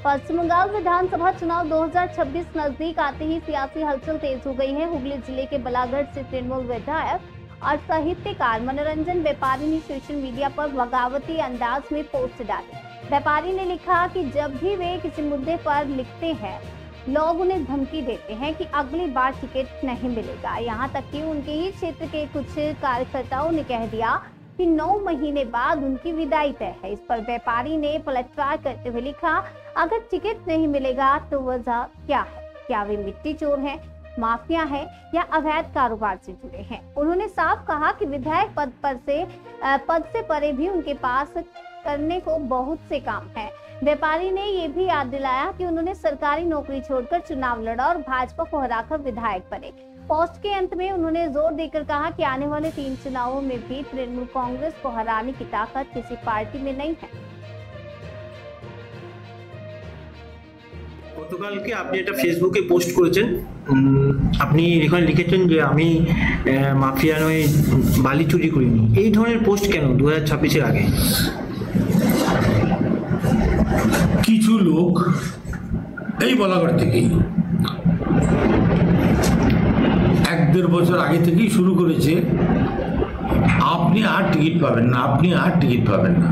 पश्चिम बंगाल विधानसभा चुनाव 2026 नजदीक आते ही सियासी हलचल तेज हो गई है। हुगली जिले के बलागढ़ से तृणमूल विधायक और साहित्यकार मनोरंजन व्यापारी ने सोशल मीडिया पर बगावती अंदाज में पोस्ट डाले। व्यापारी ने लिखा कि जब भी वे किसी मुद्दे पर लिखते हैं, लोग उन्हें धमकी देते हैं कि अगली बार टिकट नहीं मिलेगा। यहाँ तक कि उनके ही क्षेत्र के कुछ कार्यकर्ताओं ने कह दिया कि 9 महीने बाद उनकी विदाई तय है। इस पर व्यापारी ने पलटवार करते हुए लिखा, अगर टिकट नहीं मिलेगा तो वजह क्या है? क्या वे मिट्टी चोर हैं, माफिया है या अवैध कारोबार से जुड़े हैं? उन्होंने साफ कहा कि विधायक पद से परे भी उनके पास करने को बहुत से काम हैं। व्यापारी ने ये भी याद दिलाया कि उन्होंने सरकारी नौकरी छोड़कर चुनाव लड़ा और भाजपा को हराकर विधायक बने। पोस्ट के अंत में उन्होंने जोर देकर कहा कि आने वाले 3 चुनावों में भी तृणमूल कांग्रेस को हराने की ताकत किसी पार्टी में नहीं है। গতকালকে আপনি একটা ফেসবুকে পোস্ট করেছেন, আপনি এখানে লিখেছেন যে আমি মাফিয়া নয়, বালি চুরি করিনি। এই ধরনের পোস্ট কেন 2026-এর আগে? কিছু লোক এই বলাগড় থেকেই 1-1.5 বছর আগে থেকেই শুরু করেছে, আপনি আর টিকিট পাবেন না, আপনি আর টিকিট পাবেন না।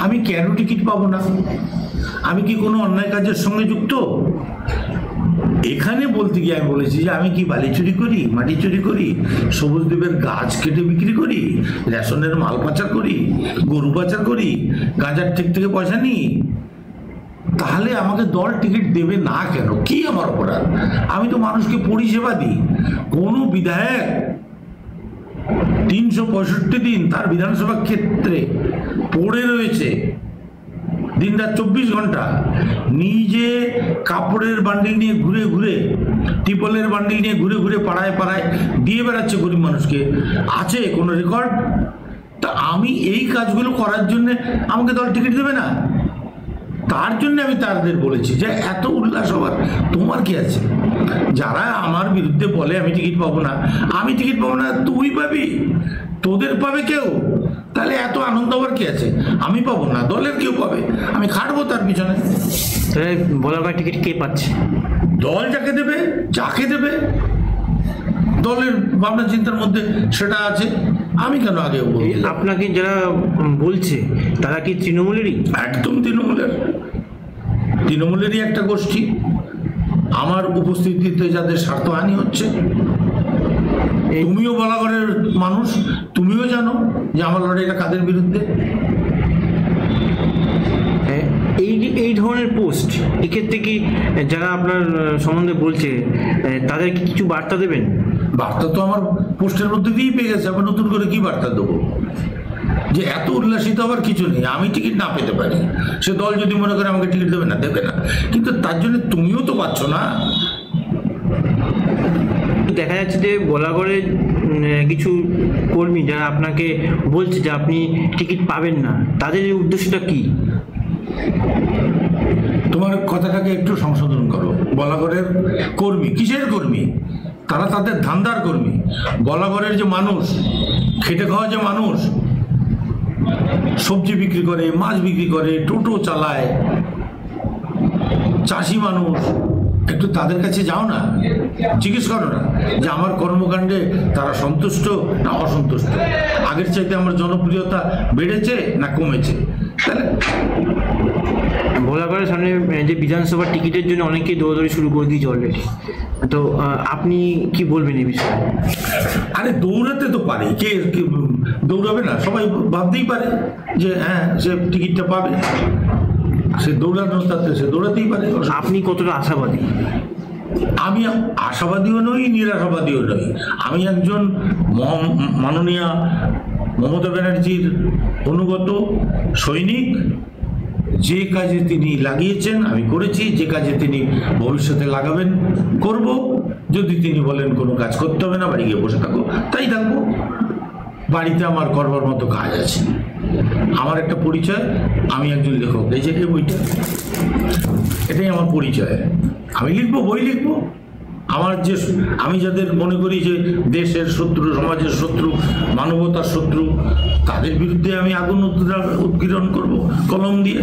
আমি কেন টিকিট পাবো না? আমি কি কোনো অন্যায় কাজের সঙ্গে যুক্ত? এখানে বলতে গিয়ে আমি বলেছি যে আমি কি বালি চুরি করি, মাটি চুরি করি, সবুজ দ্বীপের গাছ কেটে বিক্রি করি, রেশনের মাল পাচার করি, গরু পাচার করি, গাঁজার ঠিক থেকে পয়সা নিই? তাহলে আমাকে দল টিকিট দেবে না কেন? কি আমার অপরাধ? আমি তো মানুষকে পরিষেবা দিই। কোনো বিধায়ক 365 দিন তার বিধানসভা ক্ষেত্রে পড়ে রয়েছে, দিনরাত 24 ঘন্টা নিজে কাপড়ের বান্ডিল নিয়ে ঘুরে ঘুরে, টিপলের বান্ডিল নিয়ে ঘুরে ঘুরে পাড়ায় পাড়ায় দিয়ে বেড়াচ্ছে গরিব মানুষকে, আছে কোনো রেকর্ড? তা আমি এই কাজগুলো করার জন্য আমাকে দল টিকিট দেবে না? তার জন্য আমি তাদের বলেছি যে এত উল্লাস হবার তোমার কি আছে? যারা আমার বিরুদ্ধে বলে আমি টিকিট পাবো না, আমি টিকিট পাবো না, তুই পাবি, তোদের পাবে কেউ, তাহলে এত আনন্দ হবার কি আছে? আমি পাবো না, দলের কেউ পাবে, আমি খাটবো তার পিছনে। তাহলে বলাগড় টিকিট কে পাচ্ছে? দল যাকে দেবে, যাকে দেবে, দলের ভাবনা চিন্তার মধ্যে সেটা আছে। আমি কেন আগে আপনাকে যারা বলছে তারা কি তৃণমূলেরই? একদম তৃণমূলেরই একটা গোষ্ঠী। আমার উপস্থিতিতে যাদের স্বার্থহানি হচ্ছে, তুমিও বলাগড়ের মানুষ, তুমিও জানো যে আমার লড়াইটা কাদের বিরুদ্ধে। এই ধরনের পোস্ট এক্ষেত্রে কি যারা আপনার সম্বন্ধে বলছে তাদের কি কিছু বার্তা দেবেন? বার্তা তো আমার পোস্টের মধ্যে দিয়েই পেয়ে গেছে, আবার নতুন করে কি বার্তা দেবো? যে এত উল্লাসিত হবার কিছু নেই। আমি টিকিট না পেতে পারি, সে দল যদি মনে করে আমাকে টিকিট দেবে না, দেবে না, কিন্তু তার জন্য তুমিও তো পাচ্ছ না। দেখা যাচ্ছে যে বলাগড়ের কিছু কর্মী যারা আপনাকে বলছে যে আপনি টিকিট পাবেন না, তাদের এই উদ্দেশ্যটা কি? তোমার কথাটাকে একটু সংশোধন করো। বলাগড়ের কর্মী কিসের কর্মী? তারা তাদের ধান্দার কর্মী। বলাগড়ের যে মানুষ, খেটে খাওয়া যে মানুষ, সবজি বিক্রি করে, মাছ বিক্রি করে, টোটো চালায়, চাষি মানুষ, একটু তাদের কাছে যাও না, জিজ্ঞেস করো না যে আমার কর্মকাণ্ডে তারা সন্তুষ্ট না অসন্তুষ্ট, আগের চাইতে আমার জনপ্রিয়তা বেড়েছে না কমেছে। তাহলে ভোলাগড়ের সামনে যে বিধানসভার টিকিটের জন্য অনেকেই দৌড়াদৌড়ি শুরু করে দিয়েছে অলরেডি, তো আপনি কি বলবেন এই বিষয়ে? আরে দৌড়াতে তো পারে, কে দৌড়াবে না? সবাই ভাবতেই পারে যে হ্যাঁ সে টিকিটটা পাবে, সে দৌড়ানোর তাতে সে দৌড়াতেই পারে। আপনি কতটা আশাবাদী? আমি আশাবাদীও নই, নিরাশাবাদীও নই। আমি একজন মাননীয়া মমতা ব্যানার্জির অনুগত সৈনিক। যে কাজে তিনি লাগিয়েছেন আমি করেছি, যে কাজে তিনি ভবিষ্যতে লাগাবেন করব। যদি তিনি বলেন কোনো কাজ করতে হবে না, বাড়ি গিয়ে বসে থাকো, তাই থাকবো। বাড়িতে আমার করবার মতো কাজ আছে। আমার একটা পরিচয়, আমি একজন লেখক। এই যে বইটা, এটাই আমার পরিচয়। আমি লিখবো, বই লিখবো। আমার যে আমি যাদের মনে করি যে দেশের শত্রু, সমাজের শত্রু, মানবতার শত্রু, তাদের বিরুদ্ধে আমি আগুন উদ্গীরণ করব কলম দিয়ে।